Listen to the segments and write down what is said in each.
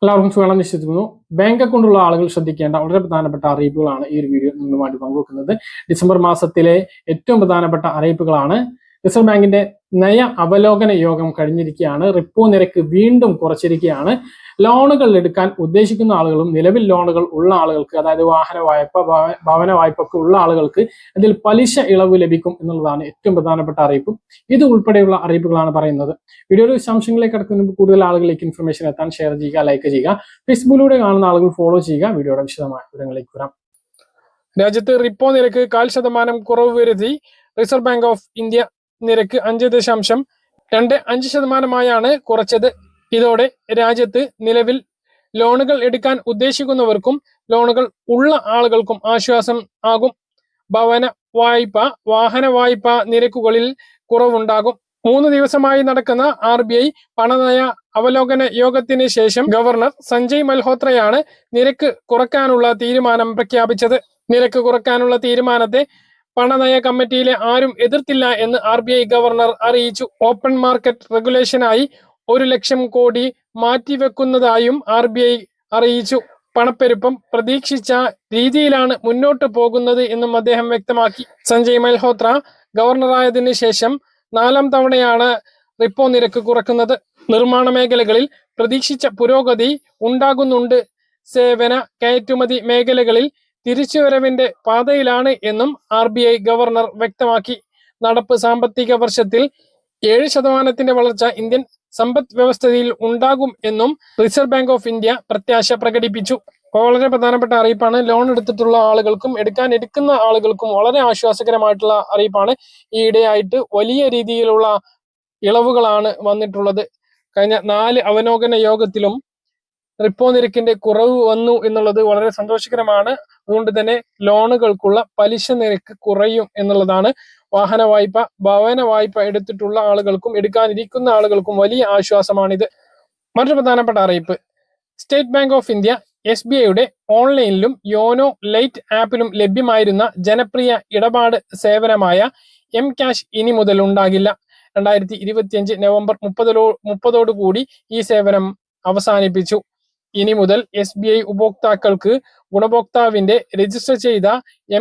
എല്ലാവർക്കും സുഖമാണെന്ന് വിശ്വസിക്കുന്നു. ബാങ്ക് അക്കൗണ്ടുള്ള ആളുകൾ ശ്രദ്ധിക്കേണ്ട വളരെ പ്രധാനപ്പെട്ട അറിയിപ്പുകളാണ് ഈ ഒരു വീഡിയോ നിങ്ങളുമായിട്ട് പങ്കുവെക്കുന്നത്. ഡിസംബർ മാസത്തിലെ ഏറ്റവും പ്രധാനപ്പെട്ട അറിയിപ്പുകളാണ്. റിസർവ് ബാങ്കിന്റെ നയ അവലോകന യോഗം കഴിഞ്ഞിരിക്കുകയാണ്. റിപ്പോ നിരക്ക് വീണ്ടും കുറച്ചിരിക്കുകയാണ്. ലോണുകൾ എടുക്കാൻ ഉദ്ദേശിക്കുന്ന ആളുകളും നിലവിൽ ലോണുകൾ ഉള്ള ആളുകൾക്ക്, അതായത് വാഹന വായ്പ, ഭവന വായ്പ ഒക്കെ ഉള്ള ആളുകൾക്ക് ഇതിൽ പലിശ ഇളവ് ലഭിക്കും എന്നുള്ളതാണ് ഏറ്റവും പ്രധാനപ്പെട്ട അറിയിപ്പ്. ഇത് ഉൾപ്പെടെയുള്ള അറിയിപ്പുകളാണ് പറയുന്നത്. വീഡിയോയുടെ വിശദാംശങ്ങളിലേക്ക് കടക്കുന്നതിന് കൂടുതൽ ആളുകളിലേക്ക് ഇൻഫർമേഷൻ എത്താൻ ഷെയർ ചെയ്യുക, ലൈക്ക് ചെയ്യുക. ഫേസ്ബുക്കിലൂടെ കാണുന്ന ആളുകൾ ഫോളോ ചെയ്യുക. വീഡിയോയുടെ വിശദമായ വിവരങ്ങളിലേക്ക് വരാം. രാജ്യത്ത് റിപ്പോ നിരക്ക് 0.5% കുറവ് വരുത്തി. റിസർവ് ബാങ്ക് ഓഫ് ഇന്ത്യ നിരക്ക് 5.25% കുറച്ചത്. ഇതോടെ രാജ്യത്ത് നിലവിൽ ലോണുകൾ എടുക്കാൻ ഉദ്ദേശിക്കുന്നവർക്കും ലോണുകൾ ഉള്ള ആളുകൾക്കും ആശ്വാസം ആകും. ഭവന വായ്പ, വാഹന വായ്പ നിരക്കുകളിൽ കുറവുണ്ടാകും. 3 ദിവസമായി നടക്കുന്ന RBI പണനയ അവലോകന യോഗത്തിന് ശേഷം ഗവർണർ സഞ്ജയ് മൽഹോത്രയാണ് നിരക്ക് കുറയ്ക്കാനുള്ള തീരുമാനം പ്രഖ്യാപിച്ചത്. നിരക്ക് കുറയ്ക്കാനുള്ള തീരുമാനത്തെ പണനയ കമ്മിറ്റിയിലെ ആരും എതിർത്തില്ല എന്ന് RBI ഗവർണർ അറിയിച്ചു. Open market റെഗുലേഷനായി 1 lakh crore മാറ്റിവെക്കുന്നതായും RBI അറിയിച്ചു. പണപ്പെരുപ്പം പ്രതീക്ഷിച്ച രീതിയിലാണ് മുന്നോട്ട് പോകുന്നത് എന്നും അദ്ദേഹം വ്യക്തമാക്കി. സഞ്ജയ് മൽഹോത്ര ഗവർണറായതിനു ശേഷം 4ാം തവണയാണ് റിപ്പോ നിരക്ക് കുറക്കുന്നത്. നിർമ്മാണ മേഖലകളിൽ പ്രതീക്ഷിച്ച പുരോഗതി ഉണ്ടാകുന്നുണ്ട്. സേവന കയറ്റുമതി മേഖലകളിൽ തിരിച്ചുവരവിന്റെ പാതയിലാണ് എന്നും RBI ഗവർണർ വ്യക്തമാക്കി. നടപ്പ് സാമ്പത്തിക വർഷത്തിൽ 7% വളർച്ച ഇന്ത്യൻ സമ്പദ് വ്യവസ്ഥയിൽ ഉണ്ടാകും എന്നും റിസർവ് ബാങ്ക് ഓഫ് ഇന്ത്യ പ്രത്യാശ പ്രകടിപ്പിച്ചു. വളരെ പ്രധാനപ്പെട്ട അറിയിപ്പാണ്. ലോൺ എടുത്തിട്ടുള്ള ആളുകൾക്കും എടുക്കുന്ന ആളുകൾക്കും വളരെ ആശ്വാസകരമായിട്ടുള്ള അറിയിപ്പാണ്. ഈയിടെയായിട്ട് വലിയ രീതിയിലുള്ള ഇളവുകളാണ് വന്നിട്ടുള്ളത്. കഴിഞ്ഞ 4 അവലോകന യോഗത്തിലും റിപ്പോ നിരക്കിന്റെ കുറവ് വന്നു എന്നുള്ളത് വളരെ സന്തോഷകരമാണ്. അതുകൊണ്ട് തന്നെ ലോണുകൾക്കുള്ള പലിശ നിരക്ക് കുറയും എന്നുള്ളതാണ്. വാഹന വായ്പ, ഭവന വായ്പ എടുത്തിട്ടുള്ള ആളുകൾക്കും എടുക്കാനിരിക്കുന്ന ആളുകൾക്കും വലിയ ആശ്വാസമാണിത്. മറ്റൊരു പ്രധാനപ്പെട്ട അറിയിപ്പ്, സ്റ്റേറ്റ് ബാങ്ക് ഓഫ് ഇന്ത്യ SBIയുടെ ഓൺലൈനിലും യോനോ ലൈറ്റ് ആപ്പിലും ലഭ്യമായിരുന്ന ജനപ്രിയ ഇടപാട് സേവനമായ M-Cash ഇനി മുതൽ ഉണ്ടാകില്ല. 2025 നവംബർ 30 കൂടി ഈ സേവനം അവസാനിപ്പിച്ചു. ഇനി മുതൽ SBI ഉപഭോക്താക്കൾക്ക് ഗുണഭോക്താവിന്റെ രജിസ്റ്റർ ചെയ്ത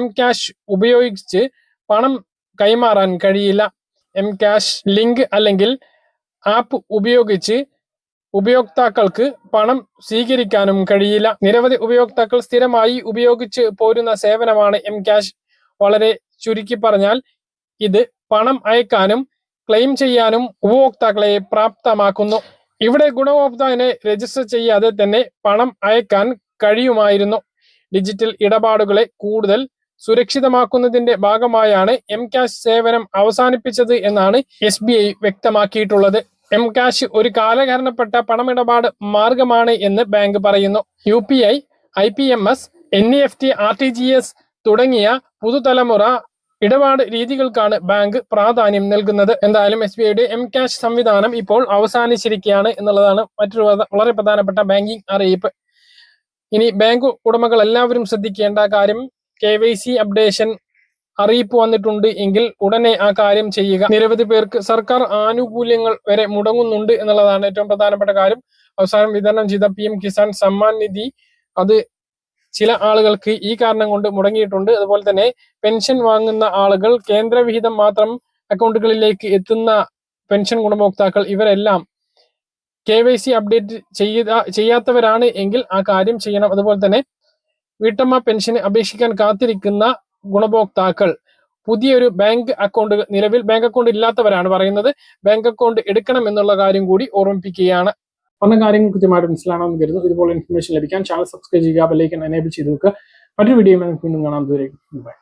M-Cash ഉപയോഗിച്ച് പണം കൈമാറാൻ കഴിയില്ല. M-Cash ലിങ്ക് അല്ലെങ്കിൽ ആപ്പ് ഉപയോഗിച്ച് ഉപയോക്താക്കൾക്ക് പണം സ്വീകരിക്കാനും കഴിയില്ല. നിരവധി ഉപയോക്താക്കൾ സ്ഥിരമായി ഉപയോഗിച്ച് പോരുന്ന സേവനമാണ് M-Cash. വളരെ ചുരുക്കി പറഞ്ഞാൽ ഇത് പണം അയക്കാനും ക്ലെയിം ചെയ്യാനും ഉപഭോക്താക്കളെ പ്രാപ്തമാക്കുന്നു. ഇവിടെ ഗുണഭോക്താവിനെ രജിസ്റ്റർ ചെയ്യാതെ തന്നെ പണം അയക്കാൻ കഴിയുമായിരുന്നു. ഡിജിറ്റൽ ഇടപാടുകളെ കൂടുതൽ സുരക്ഷിതമാക്കുന്നതിന്റെ ഭാഗമായാണ് M-Cash സേവനം അവസാനിപ്പിച്ചത് എന്നാണ് SBI വ്യക്തമാക്കിയിട്ടുള്ളത്. M-Cash ഒരു കാലഹരണപ്പെട്ട പണമിടപാട് മാർഗമാണ് എന്ന് ബാങ്ക് പറയുന്നു. UPI, IPMS, NEFT, RTGS തുടങ്ങിയ പുതുതലമുറ ഇടപാട് രീതികൾക്കാണ് ബാങ്ക് പ്രാധാന്യം നൽകുന്നത്. എന്തായാലും SBIയുടെ M-Cash സംവിധാനം ഇപ്പോൾ അവസാനിച്ചിരിക്കുകയാണ് എന്നുള്ളതാണ് മറ്റൊരു വളരെ പ്രധാനപ്പെട്ട ബാങ്കിങ് അറിയിപ്പ്. ഇനി ബാങ്ക് ഉടമകൾ എല്ലാവരും ശ്രദ്ധിക്കേണ്ട കാര്യം, KYC അപ്ഡേഷൻ അറിയിപ്പ് വന്നിട്ടുണ്ട് എങ്കിൽ ഉടനെ ആ കാര്യം ചെയ്യുക. നിരവധി പേർക്ക് സർക്കാർ ആനുകൂല്യങ്ങൾ വരെ മുടങ്ങുന്നുണ്ട് എന്നുള്ളതാണ് ഏറ്റവും പ്രധാനപ്പെട്ട കാര്യം. അവസാനം വിതരണം ചെയ്ത PM കിസാൻ സമ്മാൻ നിധി അത് ചില ആളുകൾക്ക് ഈ കാരണം കൊണ്ട് മുടങ്ങിയിട്ടുണ്ട്. അതുപോലെ തന്നെ പെൻഷൻ വാങ്ങുന്ന ആളുകൾ, കേന്ദ്രവിഹിതം മാത്രം അക്കൗണ്ടുകളിലേക്ക് എത്തുന്ന പെൻഷൻ ഗുണഭോക്താക്കൾ ഇവരെല്ലാം KYC അപ്ഡേറ്റ് ചെയ്യാത്തവരാണ് എങ്കിൽ ആ കാര്യം ചെയ്യണം. അതുപോലെ തന്നെ വീട്ടമ്മ പെൻഷന് അപേക്ഷിക്കാൻ കാത്തിരിക്കുന്ന ഗുണഭോക്താക്കൾ പുതിയൊരു ബാങ്ക് അക്കൗണ്ട്, നിലവിൽ ബാങ്ക് അക്കൗണ്ട് ഇല്ലാത്തവരാണ് പറയുന്നത്, ബാങ്ക് അക്കൗണ്ട് എടുക്കണം എന്നുള്ള കാര്യം കൂടി ഓർമ്മിപ്പിക്കുകയാണ്. പറഞ്ഞ കാര്യങ്ങൾ കൃത്യമായിട്ട് മനസ്സിലാണെന്ന് കരുതുന്നു. ഇതുപോലെ ഇൻഫർമേഷൻ ലഭിക്കാൻ ചാനൽ സബ്സ്ക്രൈബ് ചെയ്യുക, ബെൽ ഐക്കൺ എനേബിൾ ചെയ്ത് വെക്കുക. മറ്റൊരു വീഡിയോ വീണ്ടും കാണാം. ദൂരേക്കും ബൈ.